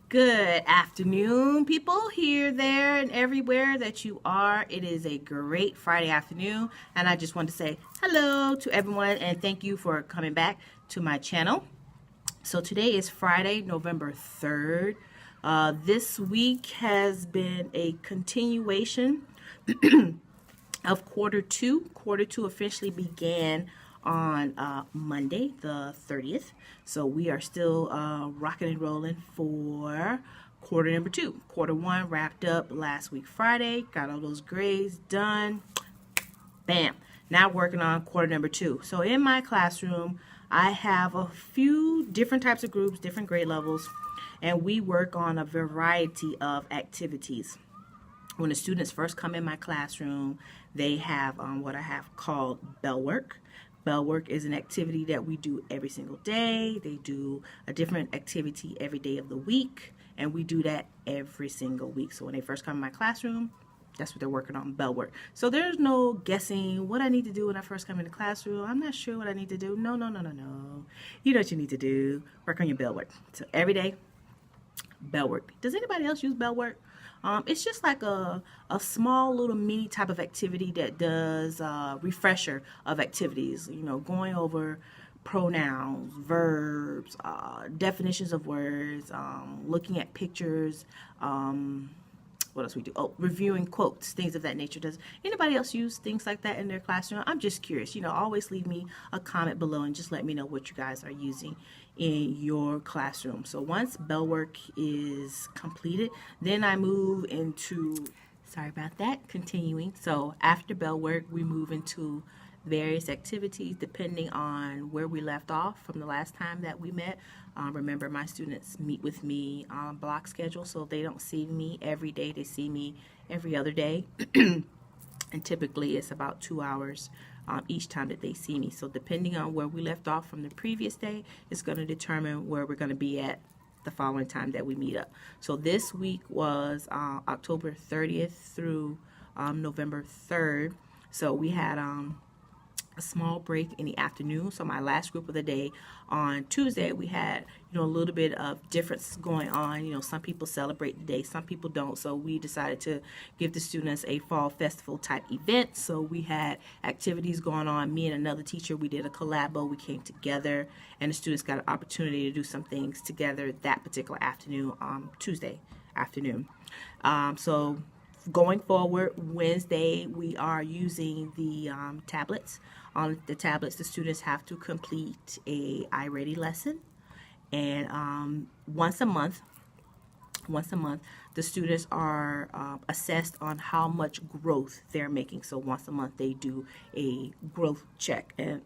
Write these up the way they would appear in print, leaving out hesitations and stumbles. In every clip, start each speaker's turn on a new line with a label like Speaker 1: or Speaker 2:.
Speaker 1: Good afternoon, people here, there, and everywhere that you are. It is a great Friday afternoon, and I just want to say hello to everyone and thank you for coming back to my channel. So today is Friday, November 3rd. This week has been a continuation of quarter two. Quarter two officially began on Monday, the 30th. So we are still rocking and rolling for quarter number two. Quarter one wrapped up last week Friday, got all those grades done. Bam. Now working on quarter number two. So in my classroom, I have a few different types of groups, different grade levels, and we work on a variety of activities. When the students first come in my classroom, they have what I have called bell work. Bell work is an activity that we do every single day. They do a different activity every day of the week, and we do that every single week. So when they first come in my classroom, that's what they're working on, bell work. So there's no guessing what I need to do when I first come in the classroom. I'm not sure what I need to do. No. You know what you need to do. Work on your bell work. So every day, bell work. Does anybody else use bell work? It's just like a small little mini type of activity that does refresher of activities, you know, going over pronouns, verbs, definitions of words, looking at pictures, what else we do? Oh, reviewing quotes, things of that nature. Does anybody else use things like that in their classroom? I'm just curious. You know, always leave me a comment below and just let me know what you guys are using in your classroom. So once bell work is completed, then I move into, sorry about that, continuing. So after bell work, we move into various activities depending on where we left off from the last time that we met. Remember, my students meet with me on block schedule, so they don't see me every day. They see me every other day. And typically it's about 2 hours each time that they see me. So depending on where we left off from the previous day, it's going to determine where we're going to be at the following time that we meet up. So this week was October 30th through November 3rd. So we had a small break in the afternoon. So my last group of the day on Tuesday, we had, you know, a little bit of difference going on. You know, some people celebrate the day, some people don't. So we decided to give the students a fall festival type event. So we had activities going on. Me and another teacher, we did a collabo. We came together and the students got an opportunity to do some things together that particular afternoon, Tuesday afternoon. So going forward, Wednesday, we are using the tablets. On the tablets, the students have to complete a iReady lesson. And once a month, the students are assessed on how much growth they're making. So once a month, they do a growth check. And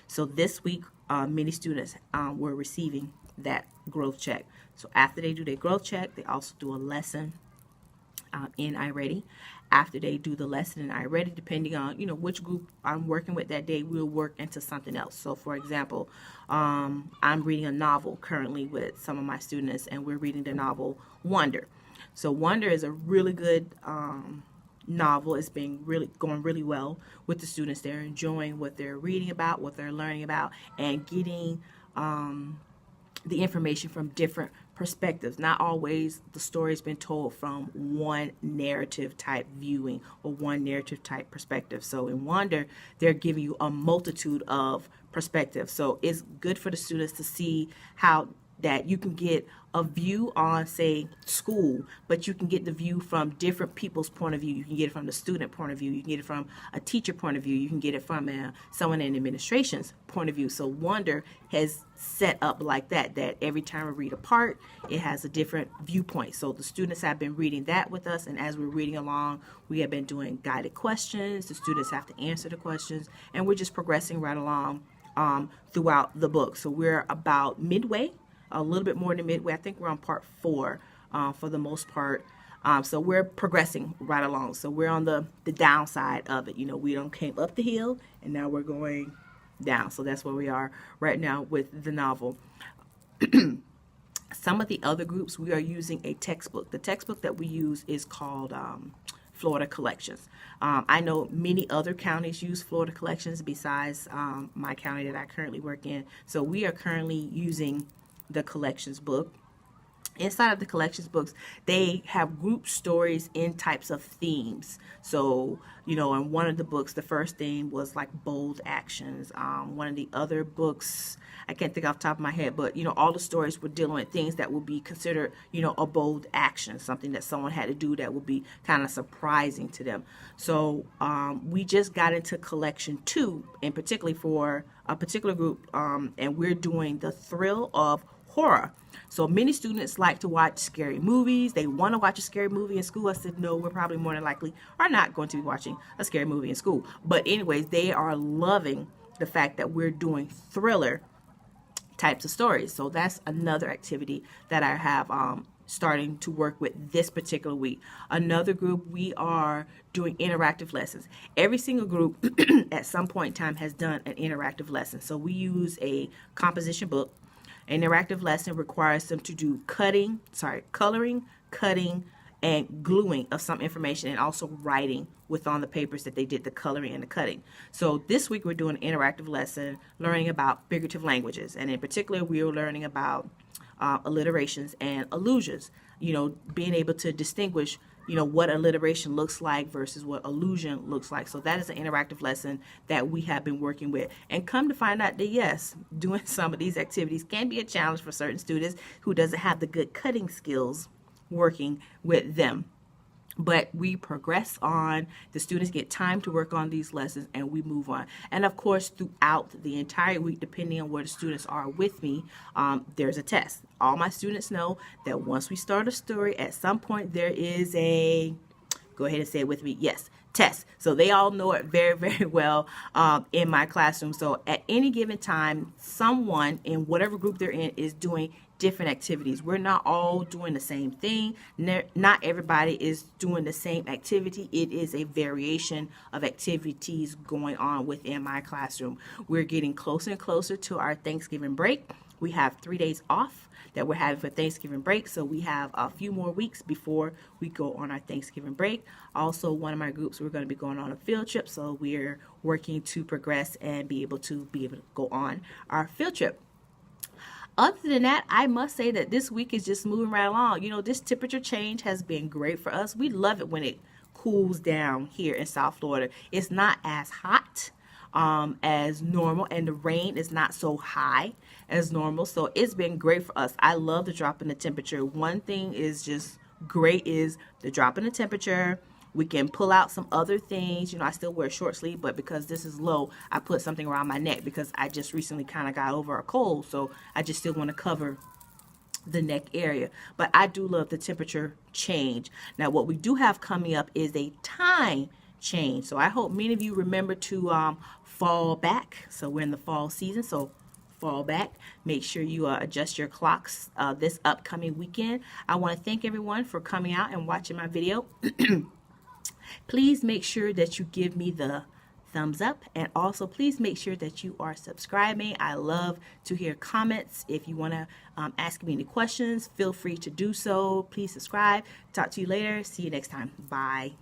Speaker 1: so this week, many students were receiving that growth check. So after they do their growth check, they also do a lesson in iReady. After they do the lesson in iReady, depending on, you know, which group I'm working with that day, we'll work into something else. So for example, I'm reading a novel currently with some of my students, and we're reading the novel Wonder. So Wonder is a really good novel. It's been going really well with the students. They're enjoying what they're reading about, what they're learning about, and getting the information from different perspectives. Not always the story's been told from one narrative type viewing or one narrative type perspective. So in Wonder, they're giving you a multitude of perspectives. So it's good for the students to see how that you can get a view on, say, school, but you can get the view from different people's point of view. You can get it from the student point of view. You can get it from a teacher point of view. You can get it from someone in administration's point of view. So Wonder has set up like that, that every time we read a part, it has a different viewpoint. So the students have been reading that with us, and as we're reading along, we have been doing guided questions. The students have to answer the questions, and we're just progressing right along throughout the book. So we're about midway, a little bit more than midway. I think we're on part 4 for the most part. So we're progressing right along. So we're on the downside of it. You know, we don't came up the hill and now we're going down. So that's where we are right now with the novel. Some of the other groups, we are using a textbook. The textbook that we use is called Florida Collections. I know many other counties use Florida Collections besides my county that I currently work in. So we are currently using the collections book. inside of the collections books, they have group stories in types of themes. So, you know, in one of the books, the first theme was like bold actions. One of the other books, I can't think off the top of my head, but, you know, all the stories were dealing with things that would be considered, you know, a bold action, something that someone had to do that would be kind of surprising to them. So we just got into collection 2, and particularly for a particular group, and we're doing the thrill of horror. So many students like to watch scary movies. They want to watch a scary movie in school. I said, no, we're probably more than likely are not going to be watching a scary movie in school. But anyways, they are loving the fact that we're doing thriller types of stories. So that's another activity that I have starting to work with this particular week. Another group, we are doing interactive lessons. Every single group at some point in time has done an interactive lesson. So we use a composition book. An interactive lesson requires them to do coloring, cutting, and gluing of some information, and also writing with on the papers that they did the coloring and the cutting. So this week we're doing an interactive lesson learning about figurative languages, and in particular we are learning about alliterations and allusions. You know, being able to distinguish, you know, what alliteration looks like versus what allusion looks like. So that is an interactive lesson that we have been working with. And come to find out that, yes, doing some of these activities can be a challenge for certain students who doesn't have the good cutting skills working with them. But we progress on, the students get time to work on these lessons, and we move on. And of course, throughout the entire week, depending on where the students are with me, there's a test. All my students know that once we start a story, at some point there is a, go ahead and say it with me, yes, test. So they all know it very, very well in my classroom. So at any given time, someone in whatever group they're in is doing different activities. We're not all doing the same thing. Not everybody is doing the same activity. It is a variation of activities going on within my classroom. We're getting closer and closer to our Thanksgiving break. We have 3 days off that we're having for Thanksgiving break, so we have a few more weeks before we go on our Thanksgiving break. Also, one of my groups, we're going to be going on a field trip, so we're working to progress and be able to go on our field trip. Other than that, I must say that this week is just moving right along. You know, this temperature change has been great for us. We love it when it cools down here in South Florida. It's not as hot as normal, and the rain is not so high as normal. So it's been great for us. I love the drop in the temperature. One thing is just great is the drop in the temperature. We can pull out some other things. You know, I still wear short sleeve, but because this is low, I put something around my neck because I just recently kind of got over a cold. So I just still want to cover the neck area. But I do love the temperature change. Now, what we do have coming up is a time change. So I hope many of you remember to fall back. So we're in the fall season. So fall back. Make sure you adjust your clocks this upcoming weekend. I want to thank everyone for coming out and watching my video. Please make sure that you give me the thumbs up, and also please make sure that you are subscribing. I love to hear comments. If you want to ask me any questions, feel free to do so. Please subscribe. Talk to you later. See you next time. Bye.